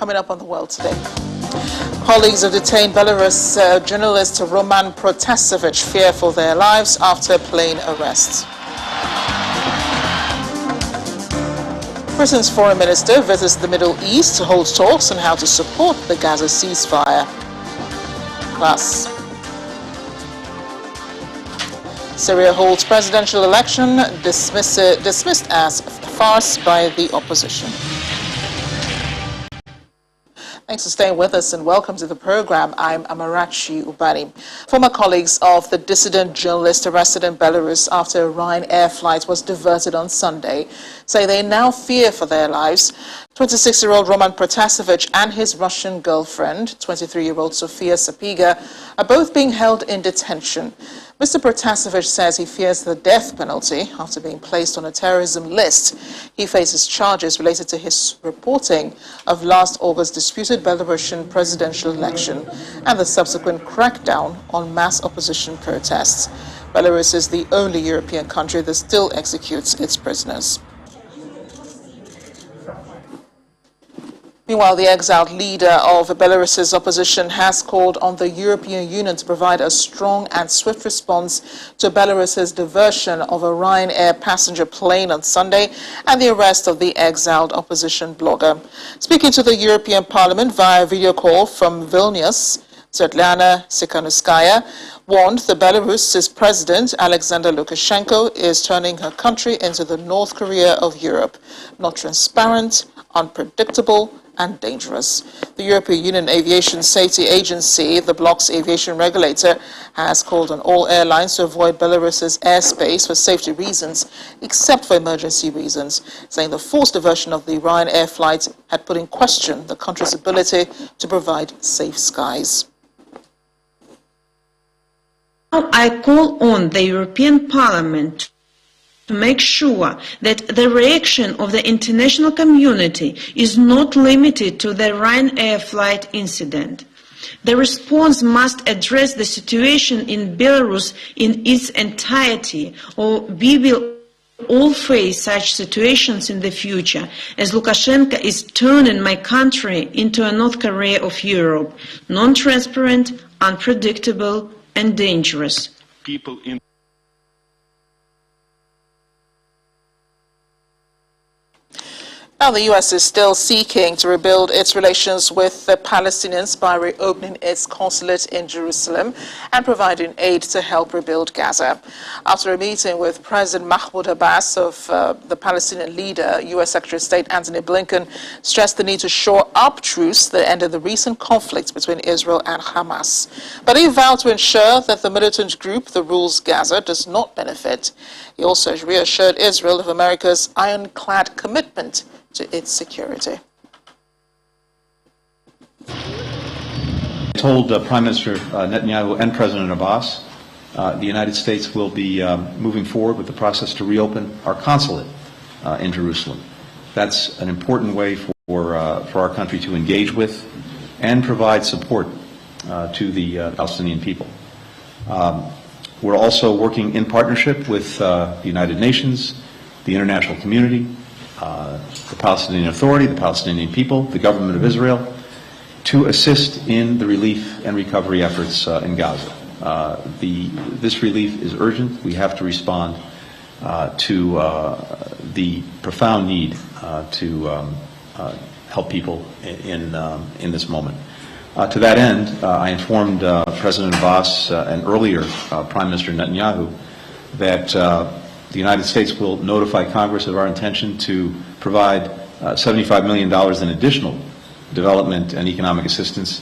coming up on The World Today. Colleagues of detained Belarus journalist Roman Protasevich fear for their lives after plane arrest. Britain's foreign minister visits the Middle East to hold talks on how to support the Gaza ceasefire. Plus, Syria holds presidential election dismissed as farce by the opposition. Thanks for staying with us and welcome to the program. I'm Amarachi Ubani. Former colleagues of the dissident journalist arrested in Belarus after a Ryanair flight was diverted on Sunday say they now fear for their lives. 26-year-old Roman Protasevich and his Russian girlfriend, 23-year-old Sofia Sapiga, are both being held in detention. Mr. Protasevich says he fears the death penalty after being placed on a terrorism list. He faces charges related to his reporting of last August's disputed Belarusian presidential election and the subsequent crackdown on mass opposition protests. Belarus is the only European country that still executes its prisoners. Meanwhile, the exiled leader of Belarus's opposition has called on the European Union to provide a strong and swift response to Belarus's diversion of a Ryanair passenger plane on Sunday and the arrest of the exiled opposition blogger. Speaking to the European Parliament via video call from Vilnius, Svetlana Tsikhanouskaya warned that Belarus's president, Alexander Lukashenko, is turning her country into the North Korea of Europe, not transparent, unpredictable, and dangerous. The European Union Aviation Safety Agency, the bloc's aviation regulator, has called on all airlines to avoid Belarus's airspace for safety reasons, except for emergency reasons, saying the forced diversion of the Ryanair flight had put in question the country's ability to provide safe skies. Now I call on the European Parliament to make sure that the reaction of the international community is not limited to the Ryanair flight incident. The response must address the situation in Belarus in its entirety, or we will all face such situations in the future, as Lukashenko is turning my country into a North Korea of Europe, non-transparent, unpredictable, and dangerous. Now, the U.S. is still seeking to rebuild its relations with the Palestinians by reopening its consulate in Jerusalem and providing aid to help rebuild Gaza. After a meeting with President Mahmoud Abbas of the Palestinian leader, U.S. Secretary of State Antony Blinken stressed the need to shore up truce that ended the recent conflict between Israel and Hamas. But he vowed to ensure that the militant group that rules Gaza does not benefit. He also reassured Israel of America's ironclad commitment to its security. I told Prime Minister Netanyahu and President Abbas the United States will be moving forward with the process to reopen our consulate in Jerusalem. That's an important way for our country to engage with and provide support to the Palestinian people. We're also working in partnership with the United Nations, the international community, the Palestinian Authority, the Palestinian people, the government of Israel, to assist in the relief and recovery efforts in Gaza. This relief is urgent. We have to respond to the profound need to help people in this moment. To that end, I informed President Abbas and earlier Prime Minister Netanyahu that the United States will notify Congress of our intention to provide $75 million in additional development and economic assistance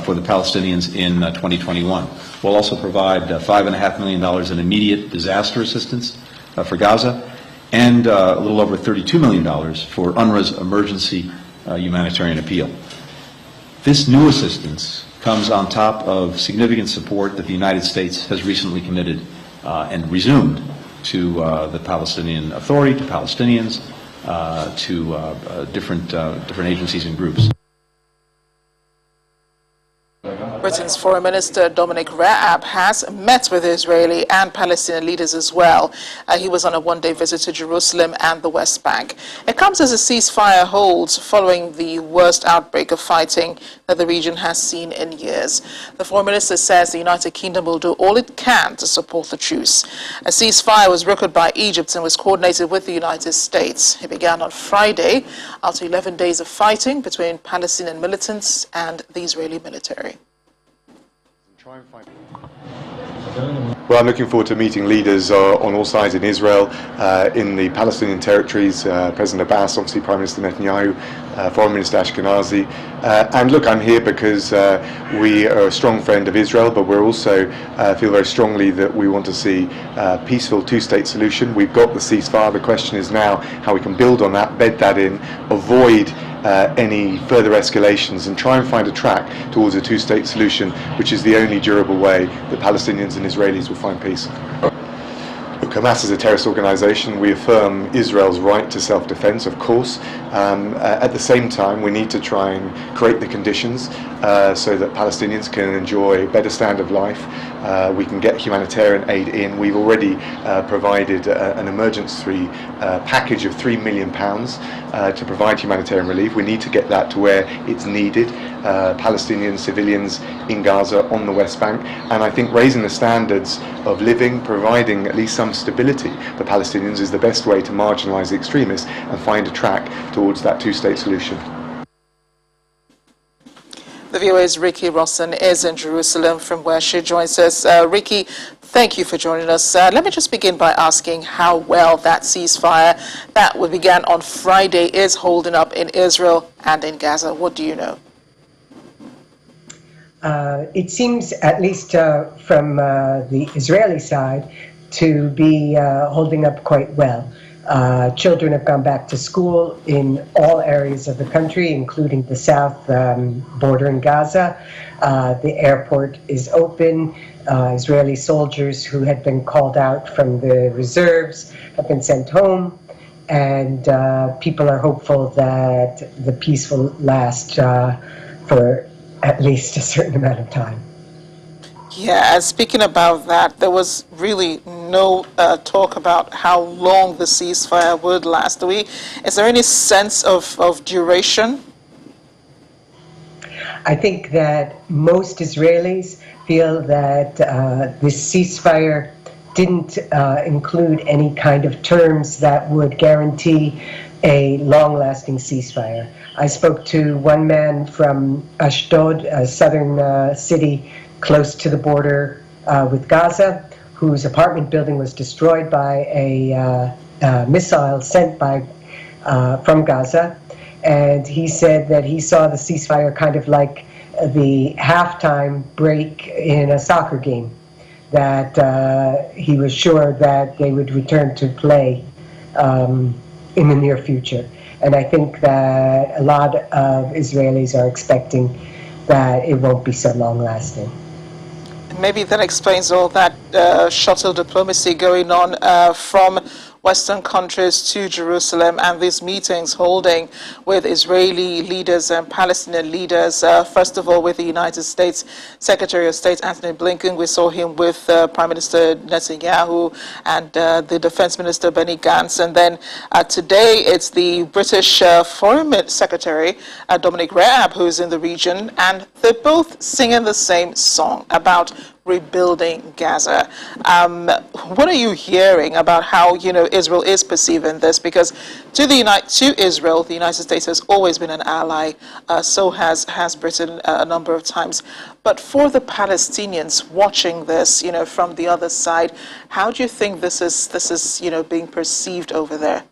for the Palestinians in 2021. We'll also provide $5.5 million in immediate disaster assistance for Gaza and a little over $32 million for UNRWA's emergency humanitarian appeal. This new assistance comes on top of significant support that the United States has recently committed and resumed to the Palestinian Authority, to Palestinians, to different agencies and groups. Britain's Foreign Minister Dominic Raab has met with Israeli and Palestinian leaders as well. He was on a one-day visit to Jerusalem and the West Bank. It comes as a ceasefire holds following the worst outbreak of fighting that the region has seen in years. The Foreign Minister says the United Kingdom will do all it can to support the truce. A ceasefire was brokered by Egypt and was coordinated with the United States. It began on Friday after 11 days of fighting between Palestinian militants and the Israeli military. Well, I'm looking forward to meeting leaders on all sides in Israel, in the Palestinian territories, President Abbas, obviously Prime Minister Netanyahu, Foreign Minister Ashkenazi. And look, I'm here because we are a strong friend of Israel, but we're also feel very strongly that we want to see a peaceful two-state solution. We've got the ceasefire. The question is now how we can build on that, bed that in, avoid any further escalations and try and find a track towards a two-state solution, which is the only durable way that Palestinians and Israelis will find peace. Look, Hamas is a terrorist organisation. We affirm Israel's right to self-defence, of course. At the same time, we need to try and create the conditions so that Palestinians can enjoy a better standard of life. We can get humanitarian aid in. We've already provided an emergency package of £3 million to provide humanitarian relief. We need to get that to where it's needed. Palestinian civilians in Gaza, on the West Bank, and I think raising the standards of living, providing at least some stability for Palestinians is the best way to marginalise the extremists and find a track towards that two-state solution. The VOA's Ricky Rosson is in Jerusalem, from where she joins us. Ricky, thank you for joining us. Let me just begin by asking how well that ceasefire that began on Friday is holding up in Israel and in Gaza. What do you know? It seems, at least from the Israeli side, to be holding up quite well. Children have gone back to school in all areas of the country, including the south bordering Gaza. The airport is open. Israeli soldiers who had been called out from the reserves have been sent home. And people are hopeful that the peace will last for at least a certain amount of time. Yeah, and speaking about that, there was really no talk about how long the ceasefire would last. Is there any sense of duration? I think that most Israelis feel that this ceasefire didn't include any kind of terms that would guarantee a long-lasting ceasefire. I spoke to one man from Ashdod, a southern city close to the border with Gaza, whose apartment building was destroyed by a missile sent from Gaza. And he said that he saw the ceasefire kind of like the halftime break in a soccer game, that he was sure that they would return to play in the near future. And I think that a lot of Israelis are expecting that it won't be so long-lasting. Maybe that explains all that shuttle diplomacy going on from Western countries to Jerusalem, and these meetings holding with Israeli leaders and Palestinian leaders. First of all, with the United States Secretary of State Antony Blinken. We saw him with Prime Minister Netanyahu and the Defense Minister Benny Gantz. And then today it's the British Foreign Secretary Dominic Raab who's in the region, and they're both singing the same song about rebuilding Gaza. What are you hearing about how Israel is perceiving this? Because to Israel, the United States has always been an ally. So has Britain a number of times. But for the Palestinians watching this, from the other side, how do you think this is being perceived over there?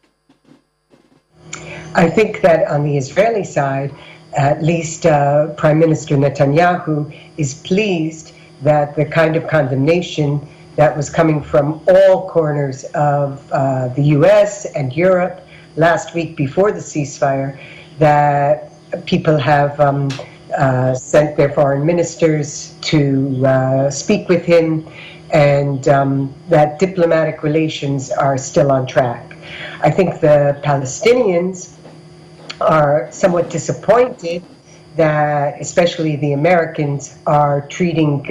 I think that on the Israeli side, at least Prime Minister Netanyahu is pleased that the kind of condemnation that was coming from all corners of the US and Europe last week before the ceasefire, that people have sent their foreign ministers to speak with him, and that diplomatic relations are still on track. I think the Palestinians are somewhat disappointed that especially the Americans are treating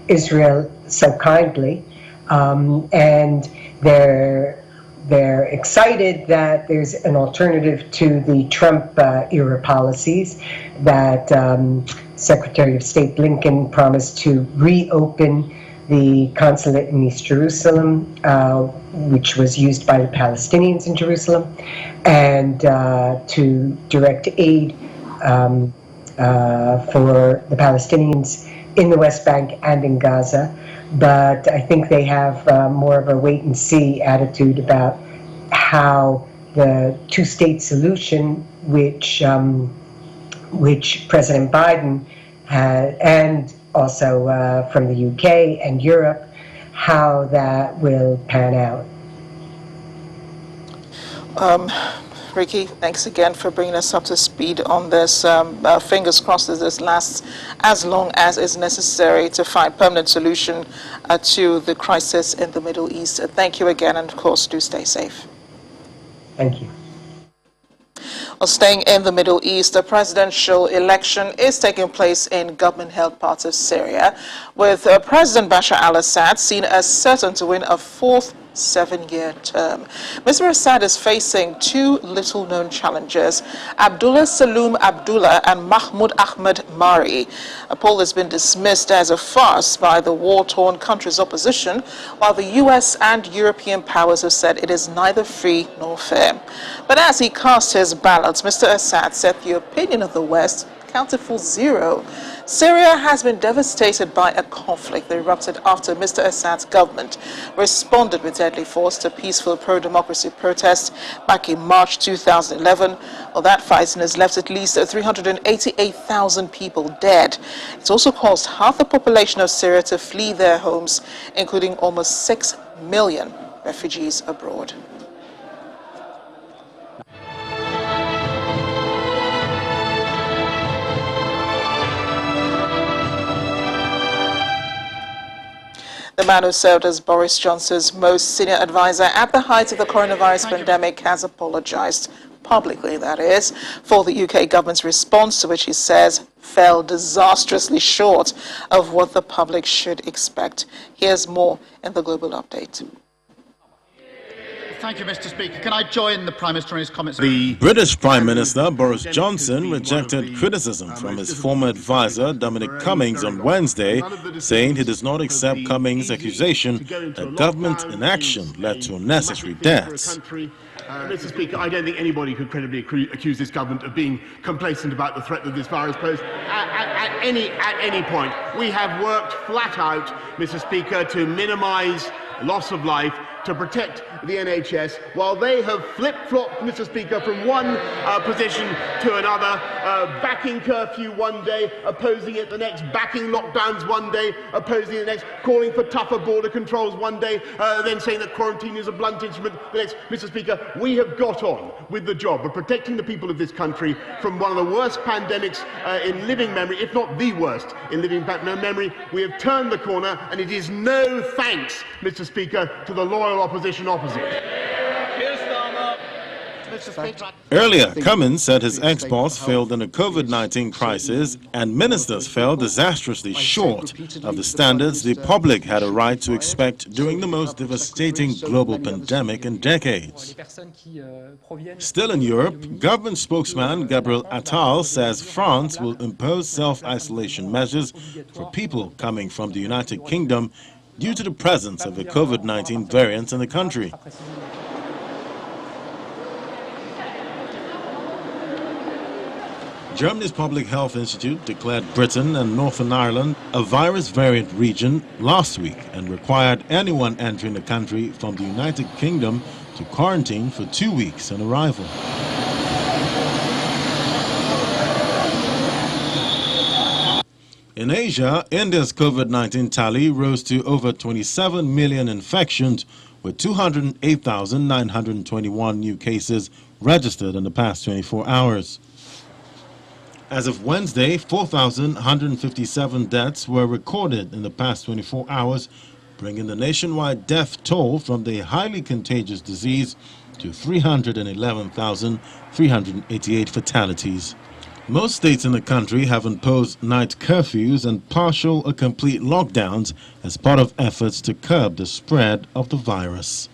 Israel so kindly, and they're excited that there's an alternative to the Trump era policies, that Secretary of State Blinken promised to reopen the consulate in East Jerusalem, which was used by the Palestinians in Jerusalem, and to direct aid for the Palestinians in the West Bank and in Gaza. But I think they have more of a wait-and-see attitude about how the two-state solution, which President Biden had, and also from the UK and Europe, how that will pan out. Ricky, thanks again for bringing us up to speed on this. Fingers crossed that this lasts as long as is necessary to find permanent solution to the crisis in the Middle East. Thank you again, and of course, do stay safe. Thank you. Well, staying in the Middle East, the presidential election is taking place in government-held parts of Syria, with President Bashar al-Assad seen as certain to win a fourth 7-year term. Mr. Assad is facing two little-known challengers, Abdullah Saloom Abdullah and Mahmoud Ahmed Mari. A poll has been dismissed as a farce by the war-torn country's opposition, while the US and European powers have said it is neither free nor fair. But as he cast his ballots, Mr. Assad said the opinion of the West counted for zero. Syria has been devastated by a conflict that erupted after Mr. Assad's government responded with deadly force to peaceful pro-democracy protests back in March 2011. Well, that fighting has left at least 388,000 people dead. It's also caused half the population of Syria to flee their homes, including almost 6 million refugees abroad. The man who served as Boris Johnson's most senior advisor at the height of the coronavirus pandemic has apologized, publicly that is, for the UK government's response, to which he says fell disastrously short of what the public should expect. Here's more in the Global Update. Thank you, Mr. Speaker. Can I join the Prime Minister in his comments? The British Prime Minister Boris Johnson rejected criticism from his former advisor Dominic Cummings on Wednesday, saying he does not accept Cummings' accusation that government inaction led to unnecessary deaths. Mr. Speaker, I don't think anybody could credibly accuse this government of being complacent about the threat that this virus posed at any point. We have worked flat out, Mr. Speaker, to minimise loss of life, to protect the NHS, while they have flip-flopped, Mr. Speaker, from one position to another, backing curfew one day, opposing it the next, backing lockdowns one day, opposing it the next, calling for tougher border controls one day, then saying that quarantine is a blunt instrument the next. Mr. Speaker, we have got on with the job of protecting the people of this country from one of the worst pandemics in living memory, if not the worst in living memory. We have turned the corner, and it is no thanks, Mr. Speaker, to the loyal opposition opposite. Earlier, Cummings said his ex-boss failed in the COVID-19 crisis, and ministers fell disastrously short of the standards the public had a right to expect during the most devastating global pandemic in decades. Still in Europe, government spokesman Gabriel Attal says France will impose self-isolation measures for people coming from the United Kingdom due to the presence of a COVID-19 variant in the country. Germany's Public Health Institute declared Britain and Northern Ireland a virus variant region last week and required anyone entering the country from the United Kingdom to quarantine for 2 weeks on arrival. In Asia, India's COVID-19 tally rose to over 27 million infections, with 208,921 new cases registered in the past 24 hours. As of Wednesday, 4,157 deaths were recorded in the past 24 hours, bringing the nationwide death toll from the highly contagious disease to 311,388 fatalities. Most states in the country have imposed night curfews and partial or complete lockdowns as part of efforts to curb the spread of the virus.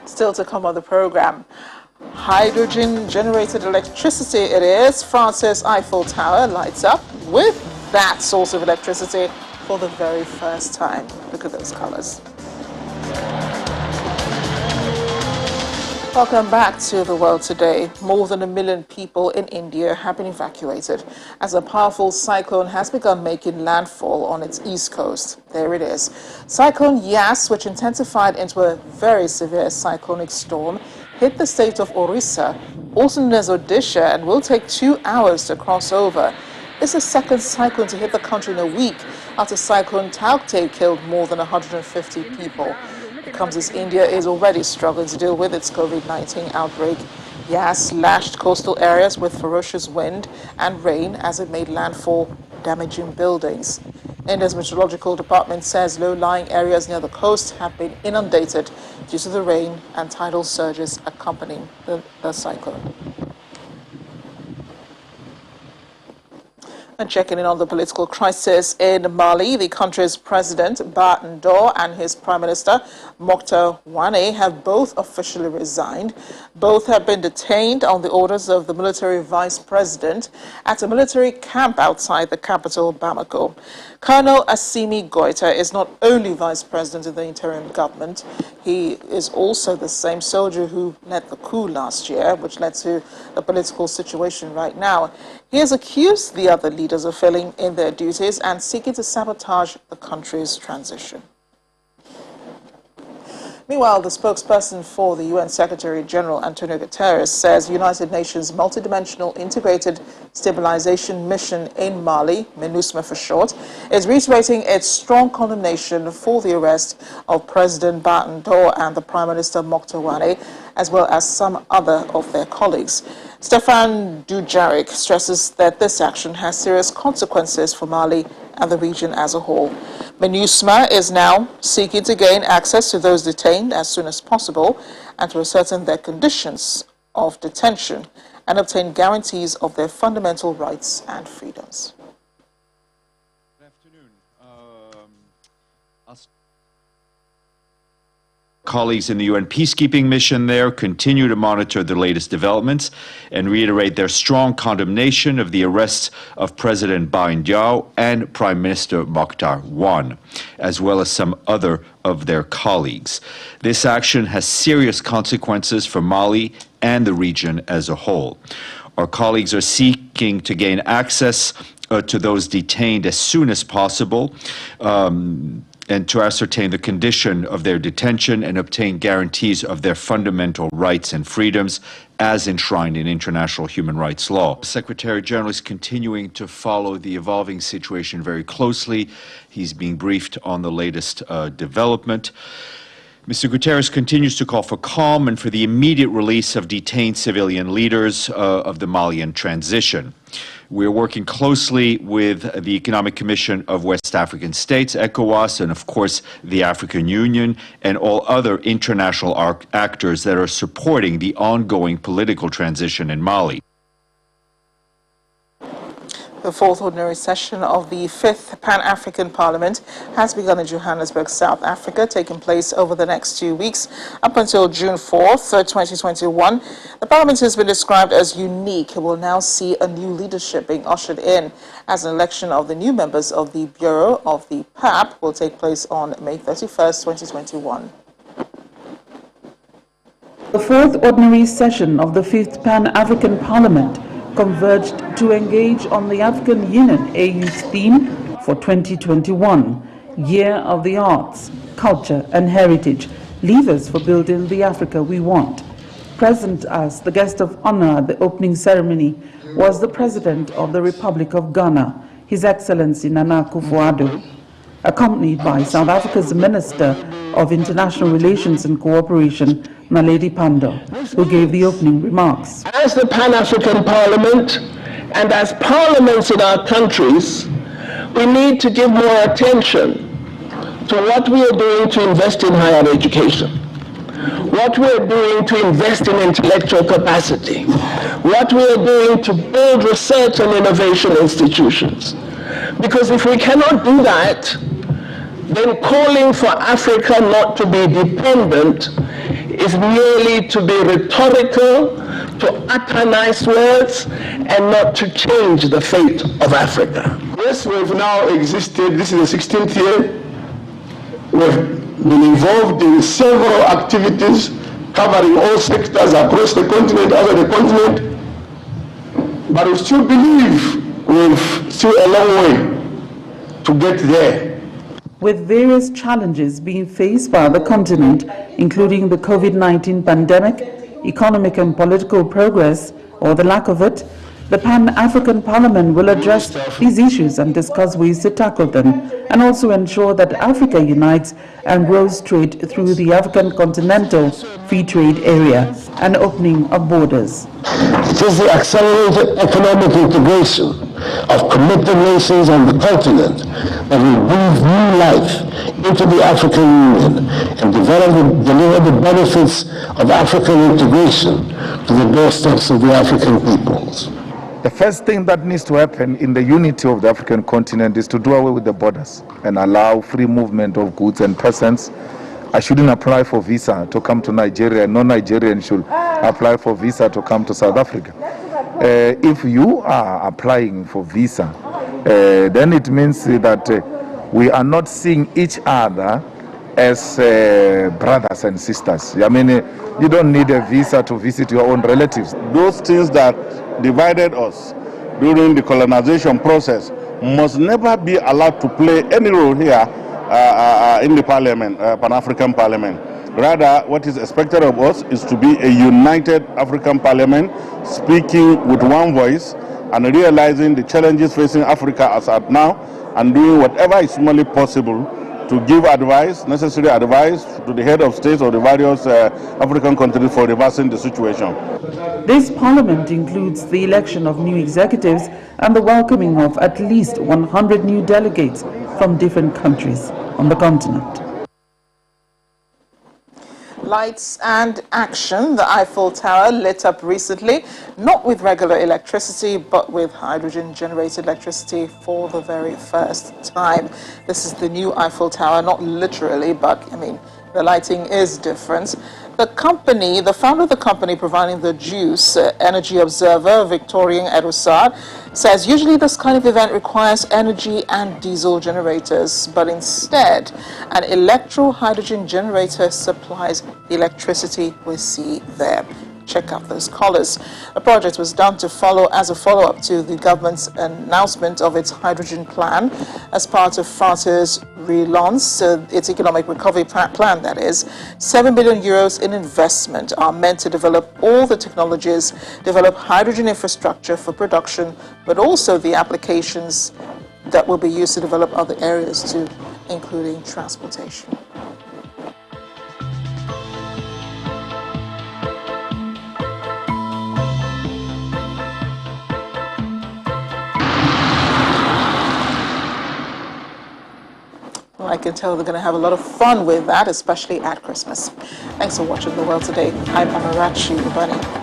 Still to come on the program. Hydrogen-generated electricity it is. France's Eiffel Tower lights up with that source of electricity for the very first time. Look at those colors. Welcome back to The World Today. More than 1 million people in India have been evacuated as a powerful cyclone has begun making landfall on its east coast. There it is. Cyclone Yas, which intensified into a very severe cyclonic storm, hit the state of Orissa, also known as Odisha, and will take 2 hours to cross over. It's the second cyclone to hit the country in a week after Cyclone Taukte killed more than 150 people. It comes as India is already struggling to deal with its COVID-19 outbreak. Yas lashed coastal areas with ferocious wind and rain as it made landfall, damaging buildings. India's meteorological department says low-lying areas near the coast have been inundated due to the rain and tidal surges accompanying the cyclone. And checking in on the political crisis in Mali, the country's president, Ba Ndaw, and his prime minister, Moctar Ouane, have both officially resigned. Both have been detained on the orders of the military vice president at a military camp outside the capital, Bamako. Colonel Assimi Goïta is not only vice president of the interim government, he is also the same soldier who led the coup last year, which led to the political situation right now. He has accused the other leaders of failing in their duties and seeking to sabotage the country's transition. Meanwhile, the spokesperson for the UN Secretary-General, Antonio Guterres, says the United Nations Multidimensional Integrated Stabilization Mission in Mali, MINUSMA for short, is reiterating its strong condemnation for the arrest of President Ba Ndaw and the Prime Minister Moctar Ouane, as well as some other of their colleagues. Stefan Dujarric stresses that this action has serious consequences for Mali and the region as a whole. MINUSMA is now seeking to gain access to those detained as soon as possible and to ascertain their conditions of detention and obtain guarantees of their fundamental rights and freedoms. Good afternoon. Colleagues in the UN peacekeeping mission there continue to monitor the latest developments and reiterate their strong condemnation of the arrests of President Ba Ndaw and Prime Minister Moctar Ouane, as well as some other of their colleagues. This action has serious consequences for Mali and the region as a whole. Our colleagues are seeking to gain access to those detained as soon as possible, and to ascertain the condition of their detention and obtain guarantees of their fundamental rights and freedoms as enshrined in international human rights law. The Secretary General is continuing to follow the evolving situation very closely. He's being briefed on the latest development. Mr. Guterres continues to call for calm and for the immediate release of detained civilian leaders of the Malian transition. We're working closely with the Economic Commission of West African States, ECOWAS, and of course the African Union and all other international actors that are supporting the ongoing political transition in Mali. The fourth ordinary session of the Fifth Pan-African Parliament has begun in Johannesburg, South Africa, taking place over the next 2 weeks up until June 4th, 2021. The Parliament has been described as unique. It will now see a new leadership being ushered in as an election of the new members of the Bureau of the PAP will take place on May 31st, 2021. The fourth ordinary session of the Fifth Pan-African Parliament converged to engage on the African Union AU's theme for 2021, Year of the Arts, Culture and Heritage, Levers for Building the Africa We Want. Present as the guest of honor at the opening ceremony was the President of the Republic of Ghana, His Excellency Nana Akufo-Addo, accompanied by South Africa's Minister of International Relations and Cooperation, Naledi Pandor, who gave the opening remarks. As the Pan-African Parliament and as parliaments in our countries, We need to give more attention to what we are doing to invest in higher education, what we are doing to invest in intellectual capacity, what we are doing to build research and innovation institutions. Because if we cannot do that, then calling for Africa not to be dependent is merely to be rhetorical, to utter nice words, and not to change the fate of Africa. Yes, we've now existed, this is the 16th year. We've been involved in several activities covering all sectors across the continent, over the continent, but we still believe we've still a long way to get there. With various challenges being faced by the continent, including the COVID-19 pandemic, economic and political progress, or the lack of it, the Pan-African Parliament will address these issues and discuss ways to tackle them, and also ensure that Africa unites and grows trade through the African Continental Free Trade Area and opening of borders. It is the accelerated economic integration of committed nations on the continent that will breathe new life into the African Union and deliver the benefits of African integration to the doorsteps of the African peoples. The first thing that needs to happen in the unity of the African continent is to do away with the borders and allow free movement of goods and persons. I shouldn't apply for visa to come to Nigeria. No Nigerian should apply for visa to come to South Africa. If you are applying for visa, then it means that we are not seeing each other as brothers and sisters. I mean, you don't need a visa to visit your own relatives. Those things that divided us during the colonization process must never be allowed to play any role here in the Parliament, Pan-African Parliament. Rather, what is expected of us is to be a united African Parliament, speaking with one voice and realizing the challenges facing Africa as at now, and doing whatever is humanly possible to give advice, necessary advice, to the head of states of the various African countries for reversing the situation. This parliament includes the election of new executives and the welcoming of at least 100 new delegates from different countries on the continent. Lights and action. The Eiffel Tower lit up recently, not with regular electricity, but with hydrogen-generated electricity for the very first time. This is the new Eiffel Tower, not literally, but I mean, the lighting is different. The company, the founder of the company providing the juice, Energy Observer, Victorien Edoussard, says usually this kind of event requires energy and diesel generators, but instead an electro-hydrogen generator supplies the electricity we see there. Check out those colors. The project was done to follow as a follow-up to the government's announcement of its hydrogen plan as part of France's relance, its economic recovery plan, that is. 7 billion euros in investment are meant to develop all the technologies, develop hydrogen infrastructure for production, but also the applications that will be used to develop other areas too, including transportation. I can tell they're going to have a lot of fun with that, especially at Christmas. Thanks for watching The World Today. I'm Amarachi Ubani.